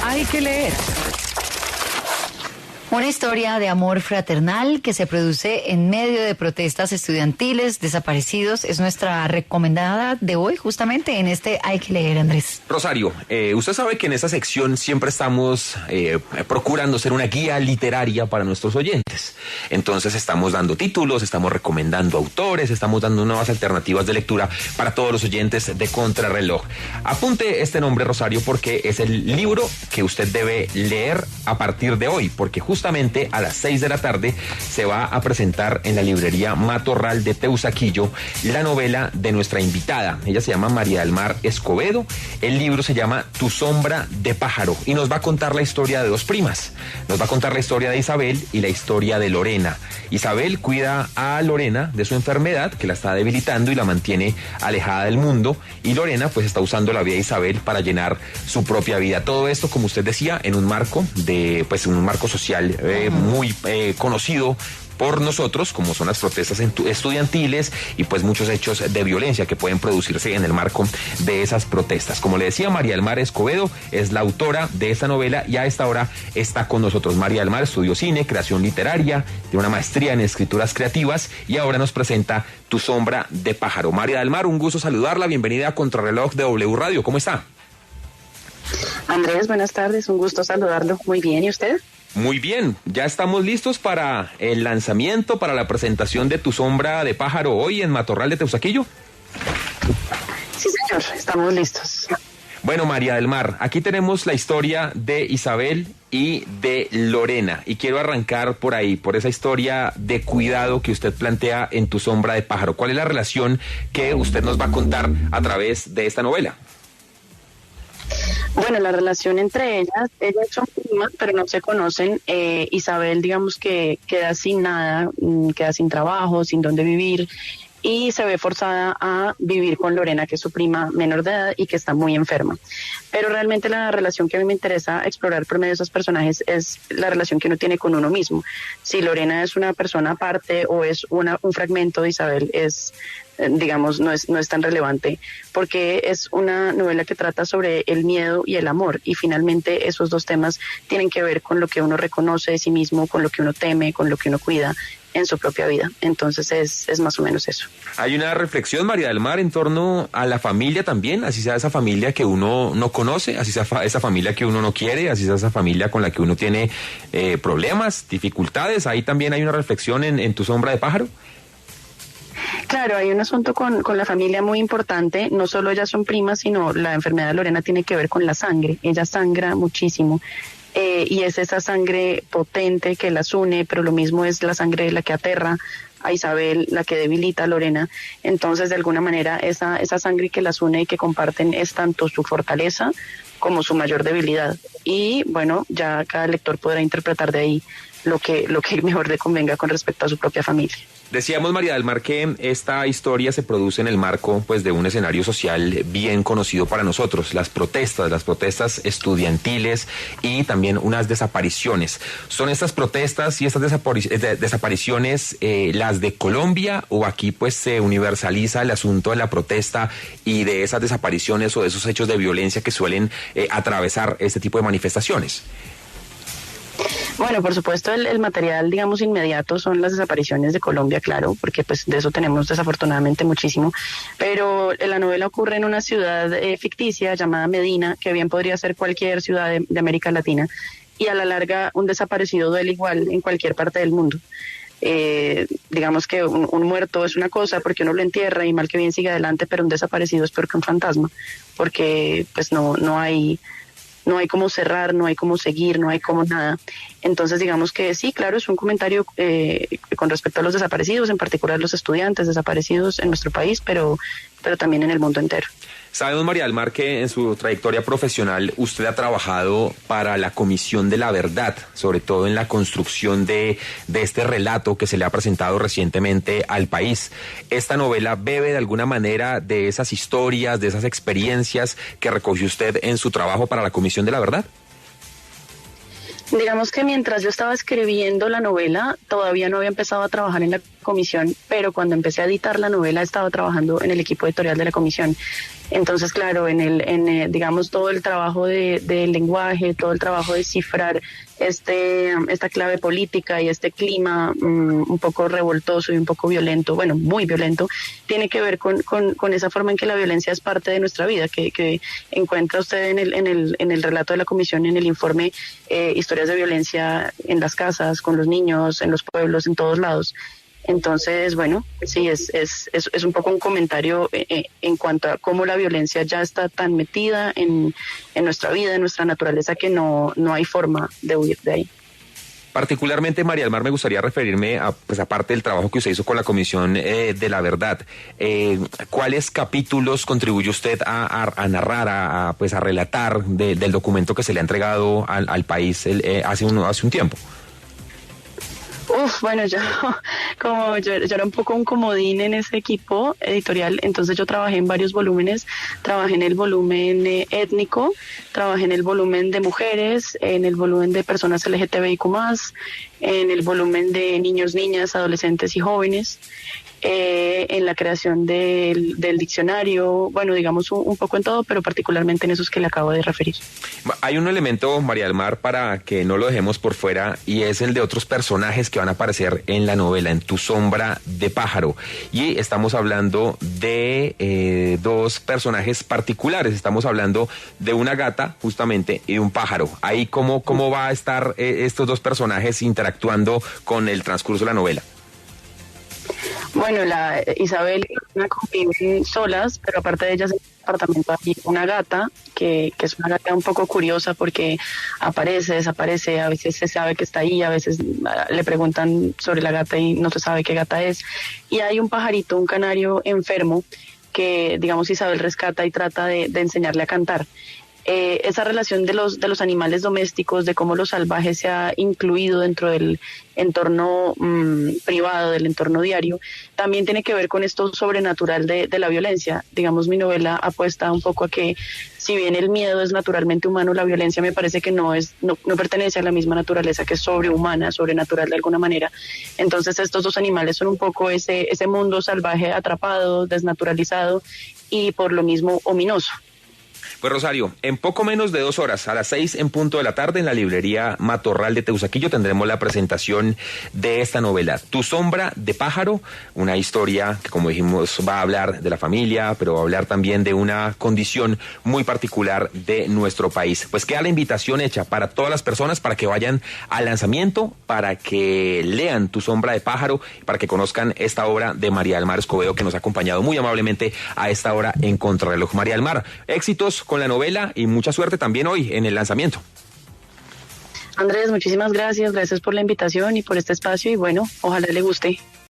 Hay que leer. Una historia de amor fraternal que se produce en medio de protestas estudiantiles, desaparecidos, es nuestra recomendada de hoy, justamente en este Hay que leer, Andrés. Rosario, usted sabe que en esta sección siempre estamos procurando ser una guía literaria para nuestros oyentes. Entonces estamos dando títulos, estamos recomendando autores, estamos dando nuevas alternativas de lectura para todos los oyentes de Contrarreloj. Apunte este nombre, Rosario, porque es el libro que usted debe leer a partir de hoy, porque justamente a las 6 de la tarde se va a presentar en la librería Matorral de Teusaquillo la novela de nuestra invitada. Ella se llama María del Mar Escobedo. El libro se llama Tu sombra de pájaro y nos va a contar la historia de dos primas. Nos va a contar la historia de Isabel y la historia de Lorena. Isabel cuida a Lorena de su enfermedad que la está debilitando y la mantiene alejada del mundo, y Lorena pues está usando la vida de Isabel para llenar su propia vida. Todo esto, como usted decía, en un marco social muy conocido por nosotros, como son las protestas estudiantiles y pues muchos hechos de violencia que pueden producirse en el marco de esas protestas. Como le decía, María del Mar Escobedo es la autora de esta novela y a esta hora está con nosotros. María del Mar estudió cine, creación literaria, tiene una maestría en escrituras creativas y ahora nos presenta Tu sombra de pájaro. María del Mar, un gusto saludarla, bienvenida a Contrarreloj de W Radio, ¿cómo está? Andrés, buenas tardes, un gusto saludarlo. Muy bien, ¿y usted? Muy bien, ya estamos listos para el lanzamiento, para la presentación de Tu sombra de pájaro hoy en Matorral de Teusaquillo. Sí, señor, estamos listos. Bueno, María del Mar, aquí tenemos la historia de Isabel y de Lorena, y quiero arrancar por ahí, por esa historia de cuidado que usted plantea en Tu sombra de pájaro. ¿Cuál es la relación que usted nos va a contar a través de esta novela? Bueno, la relación entre ellas son primas, pero no se conocen. Isabel, digamos que queda sin nada, queda sin trabajo, sin dónde vivir, y se ve forzada a vivir con Lorena, que es su prima menor de edad y que está muy enferma. Pero realmente la relación que a mí me interesa explorar por medio de esos personajes es la relación que uno tiene con uno mismo. Si Lorena es una persona aparte o es un fragmento de Isabel, digamos, no es tan relevante, porque es una novela que trata sobre el miedo y el amor, y finalmente esos dos temas tienen que ver con lo que uno reconoce de sí mismo, con lo que uno teme, con lo que uno cuida en su propia vida. Entonces es más o menos eso. Hay una reflexión, María del Mar, en torno a la familia también, así sea esa familia que uno no conoce, así sea esa familia que uno no quiere, así sea esa familia con la que uno tiene problemas, dificultades. Ahí también hay una reflexión en Tu sombra de pájaro. Claro, hay un asunto con la familia muy importante. No solo ellas son primas, sino la enfermedad de Lorena tiene que ver con la sangre. Ella sangra muchísimo. Y es esa sangre potente que las une, pero lo mismo es la sangre la que aterra a Isabel, la que debilita a Lorena. Entonces, de alguna manera, esa sangre que las une y que comparten es tanto su fortaleza como su mayor debilidad. Y bueno, ya cada lector podrá interpretar de ahí lo que mejor le convenga con respecto a su propia familia. Decíamos, María del Mar, que esta historia se produce en el marco pues de un escenario social bien conocido para nosotros, las protestas estudiantiles y también unas desapariciones. ¿Son estas protestas y estas desapariciones las de Colombia, o aquí pues se universaliza el asunto de la protesta y de esas desapariciones o de esos hechos de violencia que suelen atravesar este tipo de manifestaciones? Bueno, por supuesto, el material, digamos, inmediato son las desapariciones de Colombia, claro, porque pues de eso tenemos desafortunadamente muchísimo, pero la novela ocurre en una ciudad ficticia llamada Medina, que bien podría ser cualquier ciudad de América Latina, y a la larga un desaparecido duele igual en cualquier parte del mundo. Digamos que un muerto es una cosa porque uno lo entierra y mal que bien sigue adelante, pero un desaparecido es peor que un fantasma, porque pues no hay cómo cerrar, no hay cómo seguir, no hay cómo nada. Entonces, digamos que sí, claro, es un comentario con respecto a los desaparecidos, en particular los estudiantes desaparecidos en nuestro país, pero también en el mundo entero. Sabemos, María del Mar, que en su trayectoria profesional usted ha trabajado para la Comisión de la Verdad, sobre todo en la construcción de este relato que se le ha presentado recientemente al país. ¿Esta novela bebe de alguna manera de esas historias, de esas experiencias que recogió usted en su trabajo para la Comisión de la Verdad? Digamos que mientras yo estaba escribiendo la novela, todavía no había empezado a trabajar en la comisión, pero cuando empecé a editar la novela estaba trabajando en el equipo editorial de la comisión. Entonces, claro, digamos, todo el trabajo del lenguaje, todo el trabajo de cifrar esta clave política y este clima un poco revoltoso y un poco violento, bueno, muy violento, tiene que ver con esa forma en que la violencia es parte de nuestra vida, que encuentra usted en el relato de la comisión, en el informe, historias de violencia en las casas, con los niños, en los pueblos, en todos lados. Entonces, bueno, sí, es un poco un comentario en cuanto a cómo la violencia ya está tan metida en nuestra vida, en nuestra naturaleza, que no hay forma de huir de ahí. Particularmente, María del Mar, me gustaría referirme a, pues aparte del trabajo que usted hizo con la Comisión de la Verdad, ¿cuáles capítulos contribuye usted a narrar, a relatar del documento que se le ha entregado al país hace un tiempo? Bueno, yo era un poco un comodín en ese equipo editorial, entonces yo trabajé en varios volúmenes, trabajé en el volumen étnico, trabajé en el volumen de mujeres, en el volumen de personas LGTBIQ+, en el volumen de niños, niñas, adolescentes y jóvenes, en la creación del diccionario, bueno, digamos un poco en todo, pero particularmente en esos que le acabo de referir. Hay un elemento, María del Mar, para que no lo dejemos por fuera, y es el de otros personajes que van a aparecer en la novela, en Tu sombra de pájaro. Y estamos hablando de dos personajes particulares, estamos hablando de una gata, justamente, y de un pájaro. Ahí, ¿cómo va a estar estos dos personajes interactuando con el transcurso de la novela? Bueno, Isabel y Ana conviven solas, pero aparte de ellas en el apartamento hay una gata, que es una gata un poco curiosa porque aparece, desaparece, a veces se sabe que está ahí, a veces le preguntan sobre la gata y no se sabe qué gata es. Y hay un pajarito, un canario enfermo, que digamos Isabel rescata y trata de enseñarle a cantar. Esa relación de los animales domésticos, de cómo lo salvaje se ha incluido dentro del entorno privado, del entorno diario, también tiene que ver con esto sobrenatural de la violencia. Digamos, mi novela apuesta un poco a que, si bien el miedo es naturalmente humano, la violencia me parece que no pertenece a la misma naturaleza, que es sobrehumana, sobrenatural de alguna manera. Entonces estos dos animales son un poco ese mundo salvaje atrapado, desnaturalizado y por lo mismo ominoso. Pues Rosario, en poco menos de 2 horas, a las 6 en punto de la tarde, en la librería Matorral de Teusaquillo, tendremos la presentación de esta novela, Tu sombra de pájaro, una historia que, como dijimos, va a hablar de la familia, pero va a hablar también de una condición muy particular de nuestro país. Pues queda la invitación hecha para todas las personas para que vayan al lanzamiento, para que lean Tu sombra de pájaro, para que conozcan esta obra de María del Mar Escobedo, que nos ha acompañado muy amablemente a esta hora en Contrarreloj. María del Mar, éxitos con la novela y mucha suerte también hoy en el lanzamiento. Andrés, muchísimas gracias por la invitación y por este espacio, y bueno, ojalá le guste.